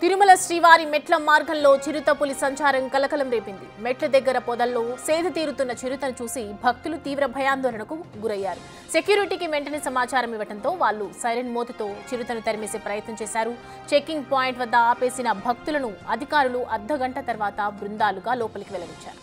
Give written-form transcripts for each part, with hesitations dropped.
తిరుమల శ్రీవారి మెట్ల మార్గంలో చిరుతపులి సంచారం కలకలం రేపింది. మెట్ల దగ్గర పొదల్లో సేద తీరుతున్న చిరుతను చూసి భక్తులు తీవ్ర భయాందోళనకు గురయ్యారు. సెక్యూరిటీకి వెంటనే సమాచారం ఇవ్వడంతో వాళ్లు సైరన్ మోతతో చిరుతను తరిమేసే ప్రయత్నం చేశారు. చెకింగ్ పాయింట్ వద్ద ఆపేసిన భక్తులను అధికారులు అర్ధగంట తర్వాత బృందాలుగా లోపలికి వెళ్లనిచ్చారు.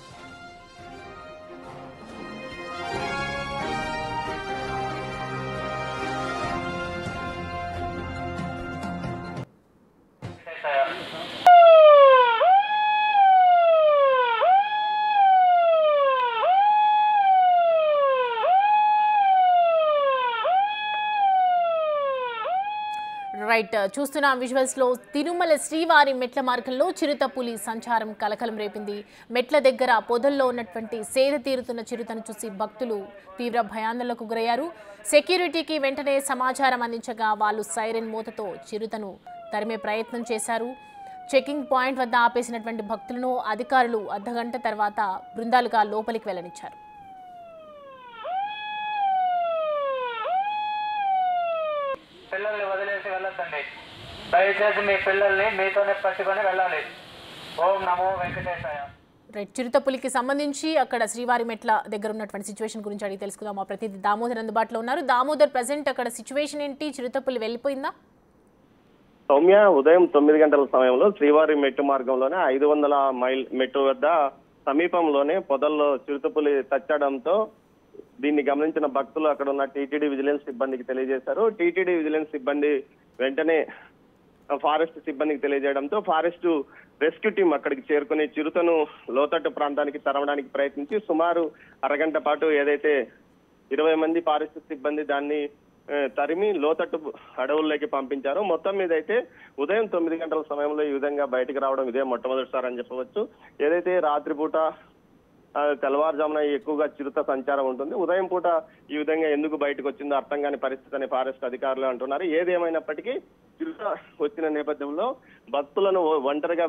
రైట్, చూస్తున్న విజువల్స్ లో తిరుమల శ్రీవారి మెట్ల మార్గంలో చిరుతపులి సంచారం కలకలం రేపింది. మెట్ల దగ్గర పొదల్లో ఉన్నటువంటి సేద తీరుతున్న చిరుతను చూసి భక్తులు తీవ్ర భయాందోళనకు గురయ్యారు. సెక్యూరిటీకి వెంటనే సమాచారం అందించగా వాళ్ళు సైరన్ మోతతో చిరుతను తరిమే ప్రయత్నం చేశారు. చెకింగ్ పాయింట్ వద్ద ఆపేసినటువంటి భక్తులను అధికారులు అర్ధగంట తర్వాత బృందాలుగా లోపలికి వెళ్లనిచ్చారు. పిల్లల్ని వదిలేసి వెళ్ళొద్దండి. దయచేసి మీ పిల్లల్ని మీతోనే పట్టుకొని వెళ్ళాలి. ఓం నమో వెంకటేశాయ. రైట్, చిరుతపులికి సంబంధించి అక్కడ శ్రీవారి మెట్ల దగ్గర ఉన్నటువంటి సిచ్యువేషన్ గురించి అడిగి తెలుసుకుందాం. మా ప్రతినిధి దామోదర్ అందుబాటులో ఉన్నారు. దామోదర్, ప్రెసెంట్ అక్కడ సిచ్యువేషన్ ఏంటి? చిరుతపులి వెళ్ళిపోయిందా? సౌమ్య, ఉదయం 9 గంటల సమయంలో శ్రీవారి మెట్టు మార్గంలోనే 500 మైల్ మెట్టు వద్ద సమీపంలోనే పొదల్లో చిరుతపులి తచ్చడంతో దీన్ని గమనించిన భక్తులు అక్కడ ఉన్న టీటీడీ విజిలెన్స్ సిబ్బందికి తెలియజేశారు. టీటీడీ విజిలెన్స్ సిబ్బంది వెంటనే ఫారెస్ట్ సిబ్బందికి తెలియజేయడంతో ఫారెస్ట్ రెస్క్యూ టీం అక్కడికి చేరుకుని చిరుతను లోతట్టు ప్రాంతానికి తరవడానికి ప్రయత్నించి సుమారు అరగంట పాటు ఏదైతే 20 మంది ఫారెస్ట్ సిబ్బంది దాన్ని తరిమి లోతట్టు అడవుల్లోకి పంపించారు. మొత్తం మీద అయితే ఉదయం 9 గంటల సమయంలో ఈ విధంగా బయటకు రావడం ఇదే మొట్టమొదటిసారి అని చెప్పవచ్చు. ఏదైతే రాత్రిపూట తెల్లవారుజామున ఎక్కువగా చిరుత సంచారం ఉంటుంది, ఉదయం పూట ఈ విధంగా ఎందుకు బయటకు వచ్చిందో అర్థం కాని పరిస్థితి అని ఫారెస్ట్ అధికారులు అంటున్నారు. ఏదేమైనప్పటికీ చిరుత వచ్చిన నేపథ్యంలో భక్తులను ఒంటరిగా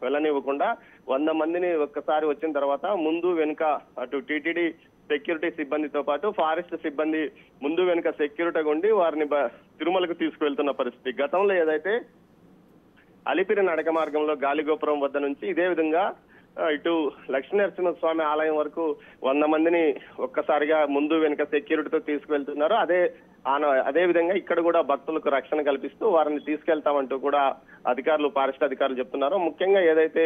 వెళ్ళనివ్వకుండా 100 మందిని ఒక్కసారి వచ్చిన తర్వాత ముందు వెనుక అటు టీటీడీ సెక్యూరిటీ సిబ్బందితో పాటు ఫారెస్ట్ సిబ్బంది ముందు వెనుక సెక్యూరిటీ ఉండి వారిని తిరుమలకు తీసుకువెళ్తున్న పరిస్థితి. గతంలో ఏదైతే అలిపిరి నడక మార్గంలో గాలిగోపురం వద్ద నుంచి ఇదే విధంగా ఇటు లక్ష్మీనరసింహస్వామి ఆలయం వరకు 100 మందిని ఒక్కసారిగా ముందు వెనుక సెక్యూరిటీతో తీసుకువెళ్తున్నారు. అదే విధంగా ఇక్కడ కూడా భక్తులకు రక్షణ కల్పిస్తూ వారిని తీసుకెళ్తామంటూ కూడా ఫారెస్ట్ అధికారులు చెప్తున్నారు. ముఖ్యంగా ఏదైతే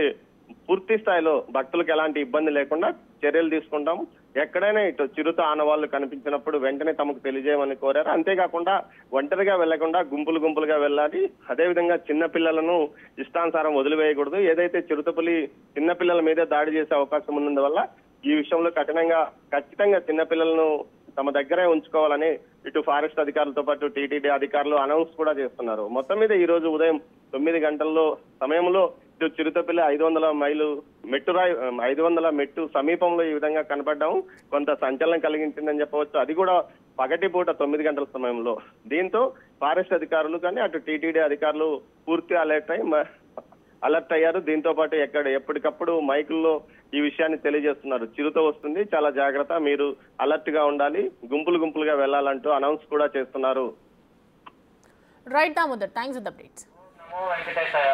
పూర్తి స్థాయిలో భక్తులకు ఎలాంటి ఇబ్బంది లేకుండా చర్యలు తీసుకుంటాం, ఎక్కడైనా ఇటు చిరుత ఆనవాళ్లు కనిపించినప్పుడు వెంటనే తమకు తెలియజేయమని కోరారు. అంతేకాకుండా ఒంటరిగా వెళ్లకుండా గుంపులుగా వెళ్ళాలి. అదేవిధంగా చిన్న పిల్లలను ఇష్టానుసారం వదిలివేయకూడదు. ఏదైతే చిరుతపులి చిన్న పిల్లల మీదే దాడి చేసే అవకాశం ఉన్నందువల్ల ఈ విషయంలో ఖచ్చితంగా చిన్న పిల్లలను తమ దగ్గరే ఉంచుకోవాలని ఇటు ఫారెస్ట్ అధికారులతో పాటు టీటీడీ అధికారులు అనౌన్స్ కూడా చేస్తున్నారు. మొత్తం మీద ఈ రోజు ఉదయం 9 గంటల్లో సమయంలో ఇటు చిరుతపిల్లి 500 మెట్టు సమీపంలో ఈ విధంగా కనపడడం కొంత సంచలనం కలిగించిందని చెప్పవచ్చు. అది కూడా పగటిపూట 9 గంటల సమయంలో. దీంతో ఫారెస్ట్ అధికారులు కానీ అటు టీటీడీ అధికారులు పూర్తి అలర్ట్ అయ్యారు. దీంతో పాటు ఎప్పటికప్పుడు మైకుల్లో ఈ విషయాన్ని తెలియజేస్తున్నారు. చిరుత వస్తుంది, చాలా జాగ్రత్త, మీరు అలర్ట్ గా ఉండాలి, గుంపులుగా వెళ్లాలంటూ అనౌన్స్ కూడా చేస్తున్నారు. Right Damodar, thanks for the updates. Namo Venkatesaya.